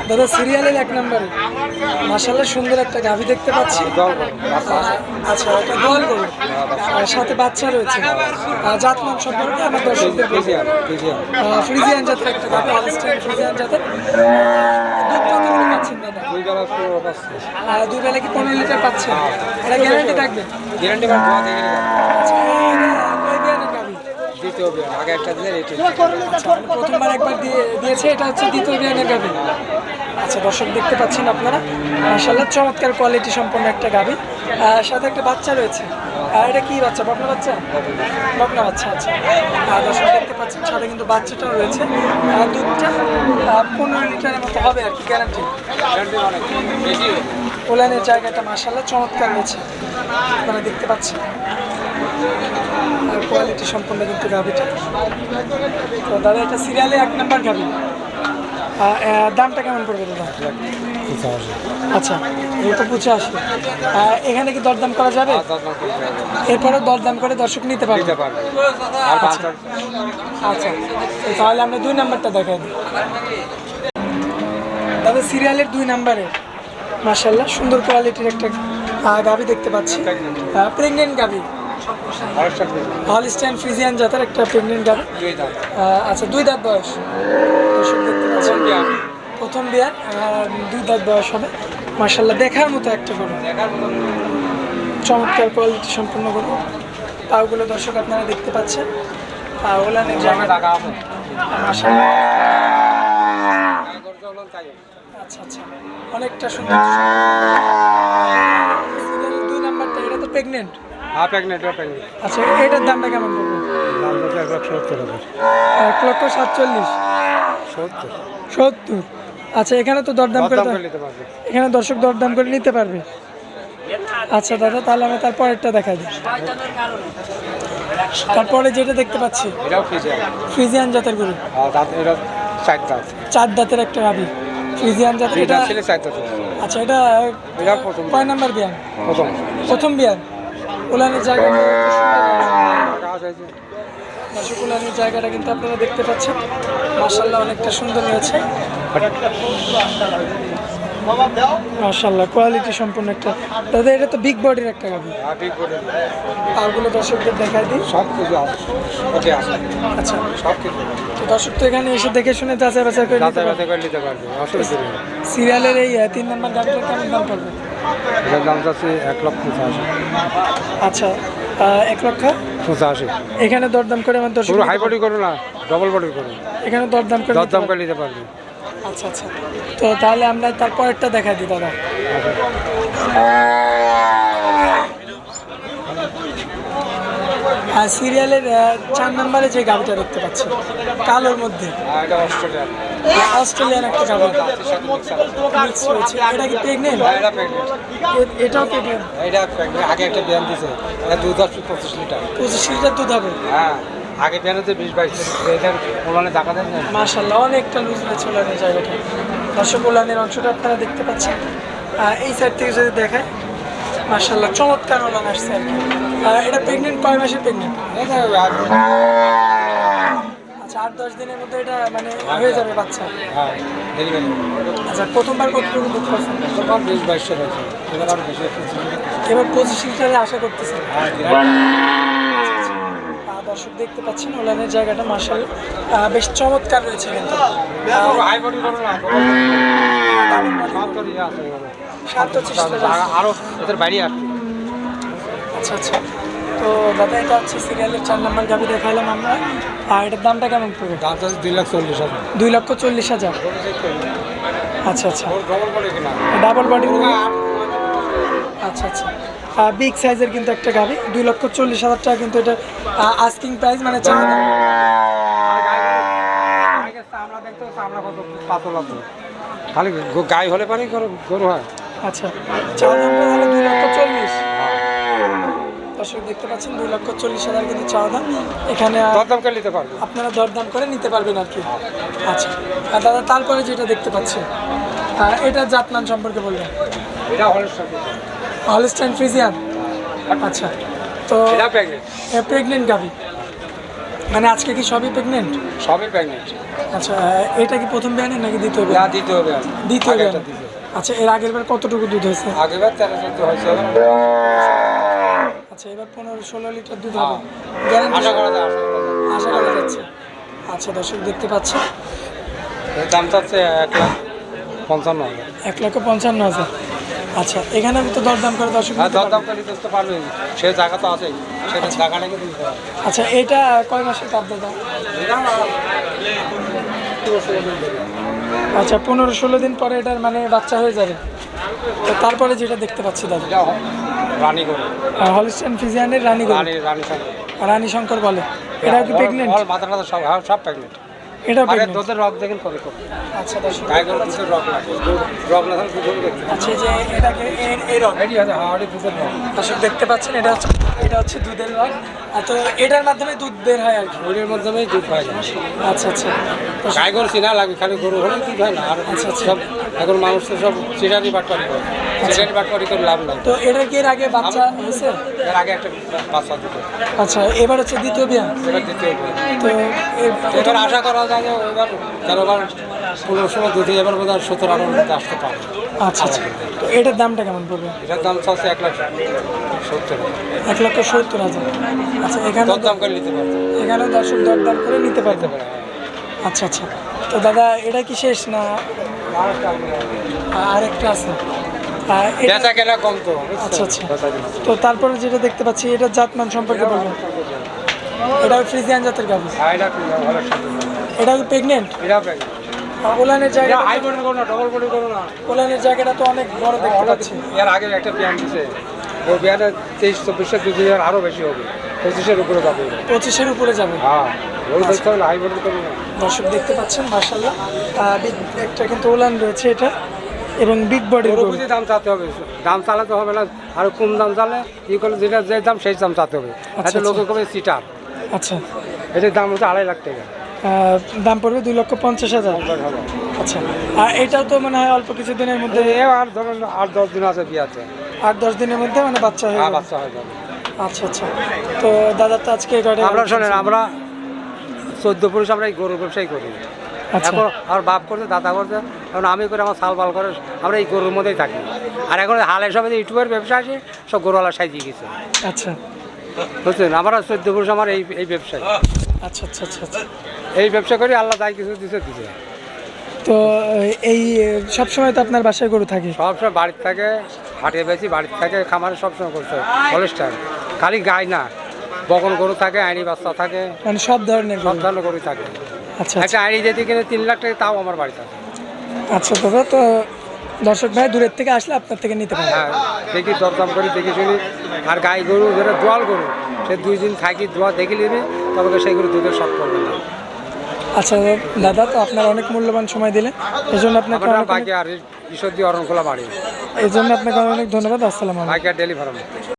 দাদা সিরিয়ালের 1 নম্বরে মাশাআল্লাহ সুন্দর একটা গাভী দেখতে পাচ্ছি। আচ্ছা এটা দোয়াল গরু সাথে বাচ্চা রয়েছে। জাতমান সম্পর্কে আমার দর্শকদের ফ্রিজিয়ান জাতের একটা গাভী, হলস্টাইন ফ্রিজিয়ান জাতের। দুধ কতগুলো পাচ্ছেন দাদা? 2 বেলা পাচ্ছে। 2 বেলা কি 15 লিটার পাচ্ছেন? এটা গ্যারান্টি থাকবে? গ্যারান্টি বা দোয়া থেকে গেল। আচ্ছা কয় বিয়ানের গাভী? দ্বিতীয় বিয়ান, আগে একটা দিলে রেটে। আচ্ছা প্রথমবার একবার দিয়েছে, এটা হচ্ছে দ্বিতীয় বিয়ানের গাভী। আচ্ছা দর্শক দেখতে পাচ্ছেন আপনারা মাশাআল্লাহ চমৎকার কোয়ালিটি সম্পন্ন একটা গাভী, সাথে একটা বাচ্চা রয়েছে। এটা কি বাচ্চা? বকনা বাচ্চা? বকনা বাচ্চা। আচ্ছা দর্শক দেখতে পাচ্ছেন সাথে কিন্তু বাচ্চাটাও রয়েছে। দুধটা 15 লিটারের মতো হবে আর কি, গ্যারান্টি। ওলানের জায়গাটা মাশাআল্লাহ চমৎকার রয়েছে, আপনারা দেখতে পাচ্ছেন। আর কোয়ালিটি সম্পন্ন কিন্তু গাভীটা। তো দাদা এটা সিরিয়ালে 1 নাম্বার গাভী। দামটা কেমন পড়বে দাদা? আচ্ছা এই তো 85। এখানে কি দরদাম করা যাবে? এরপরে দরদাম করে দর্শক নিতে পারবে। আচ্ছা আচ্ছা তাহলে আমরা 2 নাম্বারটা দেখাই দিই। দাদা সিরিয়ালের 2 নাম্বারে মাশাআল্লাহ সুন্দর কোয়ালিটির একটা গাভী দেখতে পাচ্ছি। প্রেগনেন্ট গাভী, হলস্টাইন ফ্রিজিয়ান জাতের একটা প্রেগনেন্ট গাভী। আচ্ছা 2 দাঁত বয়স। দর্শক দেখতে পাচ্ছেন প্রথম বিয়ার, 2 দাঁত বয়স হবে। মাশাআল্লাহ দেখার মতো একটা গরু, চমৎকার কোয়ালিটি সম্পূর্ণ গরু। পাগুলো দর্শক আপনারা দেখতে পাচ্ছেন। ওলানের জায়গা মাশাআল্লাহ। আচ্ছা আচ্ছা অনেকটা সুন্দর। 2 নাম্বারটা এটা তো প্রেগনেন্ট? হ্যাঁ প্রেগনেন্ট। আচ্ছা এটার দামটা কেমন পড়বে? দাম হচ্ছে 1,70,000। 1,47,000। 70। আচ্ছা এখানে তো দরদাম করে নিতে পারবে। এখানে দর্শক দরদাম করে নিতে পারবে। আচ্ছা দাদা তাহলে আমি তারপরেরটা দেখাই দিই। তারপরে যেটা দেখতে পাচ্ছি এটাও ফ্রিজিয়ান। ফ্রিজিয়ান জাতের গরু। দাঁত এটা 4 দাঁত। 4 দাঁতের একটা গাভী ফ্রিজিয়ান জাতের। এটা ছেলে 4 দাঁত। আচ্ছা এটা প্রথম। কয় নাম্বার বিয়ান? প্রথম বিয়ান। উলানের জায়গাটা একটু সুন্দর। গাছ আছে। দর্শক উলানের জায়গাটা কিন্তু আপনারা দেখতে পাচ্ছেন মাশাআল্লাহ অনেকটা সুন্দর হয়েছে। মাশাআল্লাহ কোয়ালিটি সম্পূর্ণ একটা দাদা। এটা তো বিগ বডির একটা গাভী। হ্যাঁ বিগ বডি। পাগুলো দর্শকদের দেখাই দিই। সব কিছু আছে। ওকে আছে। আচ্ছা সব কিছু। তো দর্শক তো এখানে এসে দেখে শুনে যাচাই বাছাই করে নিতে পারবে। অসুবিধা নেই। সিরিয়ালের এই 3 নাম্বার গাভীটার কেমন দাম পড়বে? এটার দাম আছে 1,85,000। আচ্ছা 1,85,000। এখানে দরদাম করে আমার দর্শক হাই বডি করো না, ডবল বডি করো। এখানে দরদাম করে নিতে পারবে। আচ্ছা আচ্ছা তো তাহলে আমরা তারপরেরটা দেখাই দিই দাদা। সিরিয়ালের 4 নম্বরে যে গাভীটা দেখতে পাচ্ছি কালোর মধ্যে, এটা অস্ট্রেলিয়ান একটা গাভী। এটা কি প্রেগনেন্ট? এটাও প্রেগনেন্ট। আগে একটা বিয়ান দিছে, দুধ আসছে 25 লিটার। 25 লিটার দুধ হবে? হ্যাঁ আগে বিয়ানতে 20-22 লিটার। ওলানে দেখা দেন না মাশাআল্লাহ অনেকটা লুজ রয়েছে ওলানের জায়গাটা। দর্শক ওলানের অংশটা আপনারা দেখতে পাচ্ছেন। এই সাইড থেকে যদি দেখায় মাশাআল্লাহ চমৎকার ওলান আসছে আর কি। এটা প্রেগনেন্ট কয় মাসের প্রেগনেন্ট? আচ্ছা 8-10 দিনের মধ্যে এটা মানে হয়ে যাবে বাচ্চা। হ্যাঁ আচ্ছা প্রথমবার কতটুকু দুধ পাচ্ছেন? 20-22 হয়েছে। এবার 25 লিটারে আশা করতেছেন? দর্শক দেখতে পাচ্ছেন ওলানের জায়গাটা মাশাআল্লাহ বেশ চমৎকার রয়েছে কিন্তু। আরো এদের বাইরে আসবে। আচ্ছা আচ্ছা তো দাদা এটা হচ্ছে সিরিয়ালের 4 নম্বর গাভী দেখালাম আমরা। আর এটার দামটা কেমন পড়বে? দামটা 2,40,000। 2,40,000। আচ্ছা আচ্ছা ডাবল বডি। আচ্ছা আচ্ছা বিগ সাইজের কিন্তু একটা গাভী। 2,40,000 টাকা কিন্তু এটা আস্কিং প্রাইস, মানে চাওয়া দাম। খালি গাই হলে পারি গরু হয়। আচ্ছা চাওয়া দামটা তাহলে 2,40,000। দর্শক দেখতে পাচ্ছেন 2,40,000 কিন্তু চাওয়া দাম। এখানে দরদাম করে নিতে পারবেন, আপনারা দরদাম করে নিতে পারবেন আর কি। আচ্ছা আর দাদা তারপরে যেটা দেখতে পাচ্ছি এটা জাতমান সম্পর্কে বলবেন? এটা হলস্টাইন ফ্রিজিয়ান। আচ্ছা তো প্রেগনেন্ট গাভী। মানে আজকে কি সবই প্রেগনেন্ট? সবই প্রেগনেন্ট। আচ্ছা, এটা কি প্রথম বিয়ানে নাকি দ্বিতীয় যা বিয়ানে? দিতে হবে আর। দ্বিতীয় আগে বিয়ানে। একটা দিতে হবে। আচ্ছা, এর আগের বার কতটুকু দুধ হয়েছে? আগেবার 13-14 হয়েছে। আচ্ছা, এবার 15-16 লিটার দুধ হ্যাঁ। হবে। গ্যারান্টি আশা করা যায়, আশা করা যায়। আশা করা যাচ্ছে। আচ্ছা দর্শক দেখতে পাচ্ছেন এর দাম চাচ্ছে 1,55,000। 1,55,000। আচ্ছা, এখানে তো দরদাম করে দর্শক হ্যাঁ, নিতে পারবে। দরদাম করে দিতে পারবে। সে জায়গা তো আছেই, সেটা জায়গাটাকে দিতে হবে। আচ্ছা, এটা কয় মাসের কাপ দাদা? আচ্ছা, 15-16 দিন পরে এটার মানে বাচ্চা হয়ে যাবে। তো তারপরে যেটা দেখতে পাচ্ছি দাদা, এটা রানী করে, হলিস্টাইন ফ্রিজিয়ানের রানী গরু, রানী সঙ্গে। রানী শঙ্কর বলে। এটাও কি প্রেগনেন্ট? মাথা টাথা সব, হ্যাঁ, সব প্রেগনেন্ট। এটাও আরে প্রেগনেন্ট। দুধের রক দেখেন কবে কবে। আচ্ছা দর্শক, গায়ে গরু দুধের রক লাগে, রক না থাকলে দুধ দেখতে। আচ্ছা এই যে এটাকে এই রক এটি আছে হাওড়ি দুধের রক। দর্শক দেখতে পাচ্ছেন, এটা হচ্ছে দুধের রক। আর তো এটার মাধ্যমে দুধ বের হয় আর কি। ওইটার মাধ্যমেই দুধ হয় না। আচ্ছা আচ্ছা। তো গায়ে গরু চিনা লাগবে, খালি গরু হলে দুধ হয় না। আর আচ্ছা, আচ্ছা। সব এখন মানুষ তো সব চিটারি বাটপারি করে, চিটারি বাটপারি করে লাভ নাই। তো এটার কি এর আগে বাচ্চা হয়েছে? এর আগে একটা বাচ্চা দিত, আচ্ছা, এবার হচ্ছে দ্বিতীয় বিয়ান। এবার দ্বিতীয় বিয়ে। তো এবার আশা করা যায় যে এবার 15-16 দুধে এবার বোধ হয় 17-18 দুধে আসতে পারে। আচ্ছা আচ্ছা। তো এটার দামটা কেমন পড়বে? এটার দাম চাচ্ছে 1,70,000। 1,70,000। আচ্ছা, এখানে দরদাম করে নিতে পারবে। এখানেও দর্শক দরদাম করে নিতে পারবে। আচ্ছা আচ্ছা। তো দাদা এটা কি শেষ না আরেকটা আছে? বেচা কেনা কম তো। আচ্ছা আচ্ছা। তো তারপরে যেটা দেখতে পাচ্ছি, এটা জাতমান সম্পর্কে বলবেন। এটা ফ্রিজিয়ান জাতের গাভী। এটা কি প্রেগনেন্ট? ওলানের জায়গা, হাই বডি করো না, ডবল বডি করো না। ওলানের জায়গাটা তো অনেক বড় দেখতে পাচ্ছি। এর আগে একটা বিয়ান দিছে, ওই বিয়ানে 23-24 দুধ আরো বেশি হবে, 25-এর উপরে যাবে। 25-এর উপরে যাবে। হ্যাঁ, ওই দেখতে হবে হাই বডি করো না। দর্শক দেখতে পাচ্ছেন মাশাআল্লাহ, একটা কিন্তু ওলান রয়েছে এটা, এবং বিগ বডির গরু গরু। বুঝে দাম চাতে হবে, দাম চালাতে হবে না। আর কম দাম চালে ই করলে যেটা যে দাম সেই দাম চাতে হবে। আচ্ছা, এত লোকে কবে সিটার, আচ্ছা, এটার দাম হচ্ছে 2.5 লাখ টাকা। দাম পড়বে 2,50,000। আচ্ছা, আর এটাও তো মনে হয় অল্প কিছু দিনের মধ্যে, আর ধরুন 8-10 দিন আছে বিয়াতে। 8-10 দিনের মধ্যে মানে বাচ্চা হয়ে হ্যাঁ, যাবে। বাচ্চা হয়ে যাবে। আচ্ছা আচ্ছা। তো দাদা তো আজকে এগারোটা আমরা শোনেন, আমরা 14 পুরুষ আমরা এই গরুর ব্যবসায়ী করি। আচ্ছা এখন আমার বাপ করছে, দাদা করছে, এখন আমি করে, আমার সাল বাল করে, আমরা এই গরুর মধ্যেই থাকি। আর এখন হালে সব ইউটিউবের ব্যবসা আছে, সব গরুওয়ালা সাইজিয়ে গেছে, আচ্ছা বুঝছেন। আমরা 14 পুরুষ আমার এই ব্যবসায়, আচ্ছা আচ্ছা আচ্ছা আচ্ছা। এই ব্যবসা করি। আল্লাহ তাই কিছু দিছে দিছে। তো এই সবসময় তো আপনার বাসায় গরু থাকে? সবসময় বাড়ির থাকে, হাটে বেশি বাড়ির থাকে, খামারে সবসময় করছে হলস্টাইন। খালি গাই না, বকন গরু থাকে, আইনি বাচ্চা থাকে, মানে সব ধরনের সব গরু? ধরনের গরু থাকে। আচ্ছা একটা আইনি যেতে কিনে 3 লাখ টাকা, তাও আমার বাড়িতে আছে। আচ্ছা দাদা, তো দর্শক ভাই দূরের থেকে আসলে আপনার থেকে নিতে পারে। হ্যাঁ, দেখি দরদাম করি, দেখি শুনি। আর গাই গরু যেটা দোয়াল গরু, সে 2 দিন থাকি, দোয়া দেখে নিবি, তবে সেই গরু দুধের শখ করবে না। আচ্ছা দাদা, তো আপনার অনেক মূল্যবান সময় দিলেন, এই জন্য আপনাকে আমরা অনেক বাকি আর ঈশ্বর দিয়ে অরণ খোলা বাড়ি, এই জন্য আপনাকে অনেক ধন্যবাদ। আসসালামু আলাইকুম। বাকি আর ডেলি ভাড়া।